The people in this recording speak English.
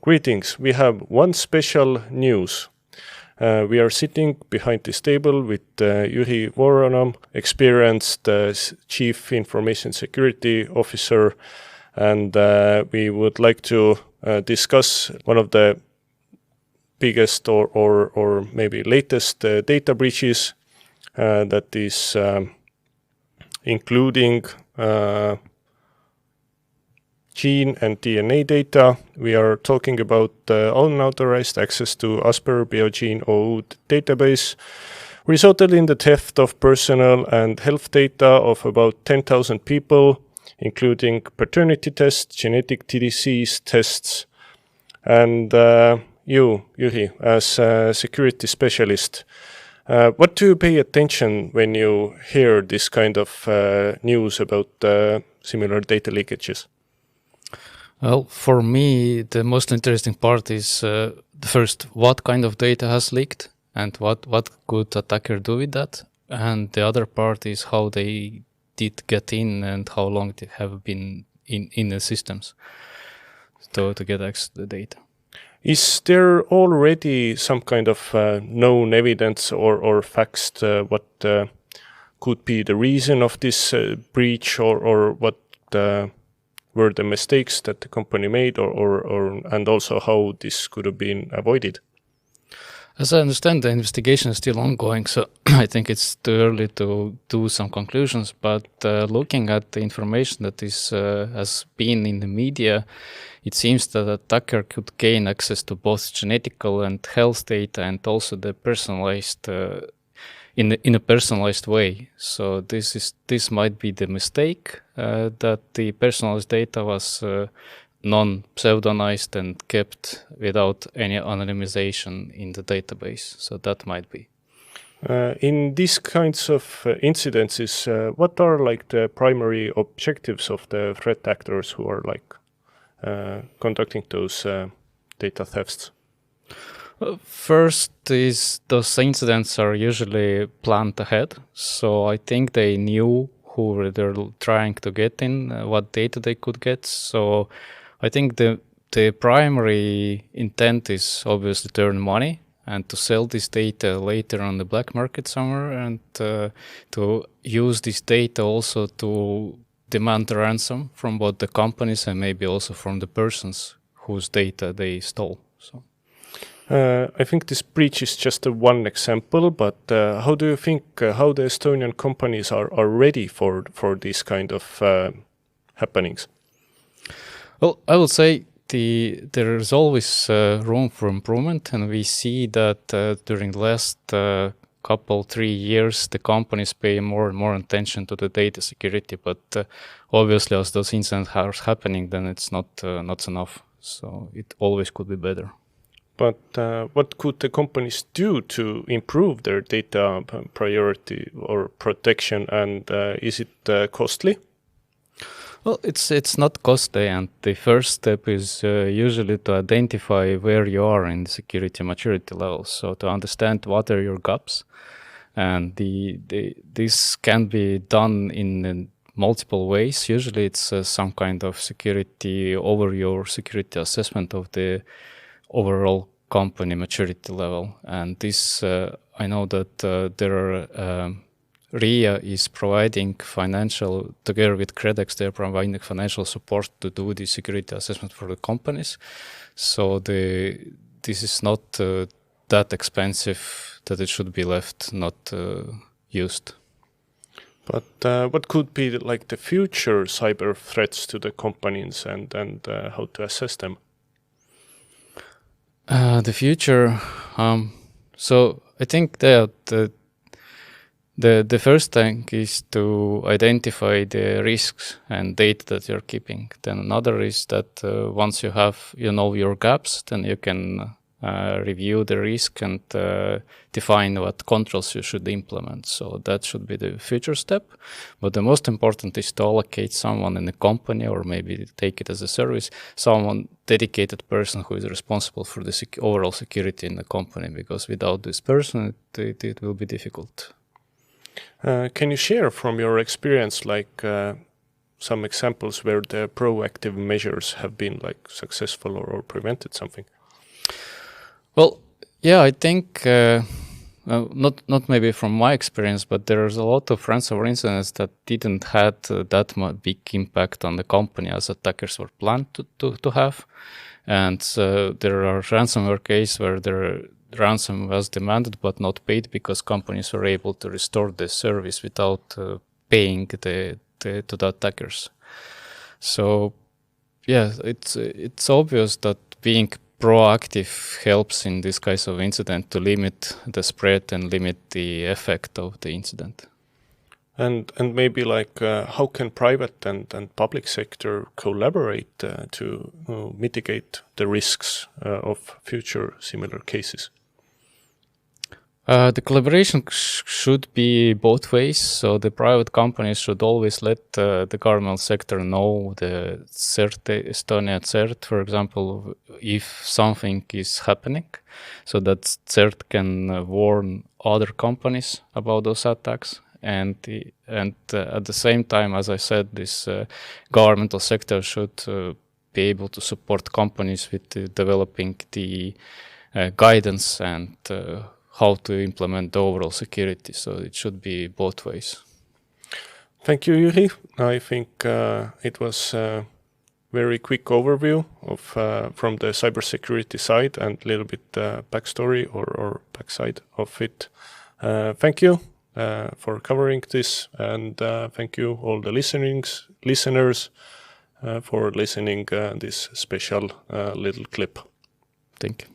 Greetings. We have one special news. We are sitting behind this table with Jüri Voronov, experienced Chief Information Security Officer, and we would like to discuss one of the biggest or maybe latest data breaches that is including gene and DNA data. We are talking about unauthorized access to Asper Biogene OU database, resulted in the theft of personal and health data of about 10,000 people, including paternity tests, genetic disease tests. And you, Jüri, as a security specialist, what do you pay attention when you hear this kind of news about similar data leakages? Well, for me, the most interesting part is the first, what kind of data has leaked and what could attacker do with that? And the other part is how they did get in and how long they have been in the systems to get access to the data. Is there already some kind of known evidence or facts what could be the reason of this breach or what were the mistakes that the company made and also how this could have been avoided? As I understand, the investigation is still ongoing, so I think it's too early to do some conclusions, but looking at the information that has been in the media, it seems that the attacker could gain access to both genetical and health data and also the personalized in a personalized way. So this might be the mistake that the personalized data was non-pseudonymized and kept without any anonymization in the database. So that might be. In these kinds of incidences, what are like the primary objectives of the threat actors who are like conducting those data thefts? First is those incidents are usually planned ahead. So I think they knew who they're trying to get in, what data they could get. So I think the primary intent is obviously to earn money and to sell this data later on the black market somewhere, and to use this data also to demand a ransom from both the companies and maybe also from the persons whose data they stole. So. I think this breach is just one example, but how do you think how the Estonian companies are ready for these kind of happenings? Well, I would say there is always room for improvement, and we see that during the last 3 years, the companies pay more and more attention to the data security. But obviously, as those incidents are happening, then it's not enough. So it always could be better. But what could the companies do to improve their data priority or protection, and is it costly? Well, it's not costly, and the first step is usually to identify where you are in the security maturity level. So to understand what are your gaps, and this can be done in multiple ways. Usually, it's some kind of security assessment of the overall company maturity level. And this, I know that there are RIA is providing together with Credex, they're providing financial support to do the security assessment for the companies. So this is not that expensive that it should be left not used. But what could be like the future cyber threats to the companies and how to assess them? The future. So I think that the first thing is to identify the risks and data that you're keeping. Then another is that once you know your gaps, then you can review the risk and define what controls you should implement. So that should be the future step. But the most important is to allocate someone in the company, or maybe take it as a service, someone dedicated person who is responsible for the overall security in the company, because without this person, it will be difficult. Can you share from your experience, like some examples where the proactive measures have been like successful or prevented something? Well, yeah, I think not maybe from my experience, but there's a lot of ransomware incidents that didn't had that big impact on the company as attackers were planned to have. And there are ransomware cases where the ransom was demanded but not paid because companies were able to restore the service without paying to the attackers. So yeah, it's obvious that being proactive helps in this kind of incident to limit the spread and limit the effect of the incident. And maybe like how can private and public sector collaborate to mitigate the risks of future similar cases? The collaboration should be both ways. So the private companies should always let the government sector know the CERT, Estonia CERT, for example, if something is happening, so that CERT can warn other companies about those attacks. And at the same time, as I said, this governmental sector should be able to support companies with developing the guidance and how to implement the overall security. So it should be both ways. Thank you, Jüri. I think it was a very quick overview of from the cybersecurity side and a little bit backstory or backside of it. Thank you for covering this, and thank you all the listeners for listening this special little clip. Thank you.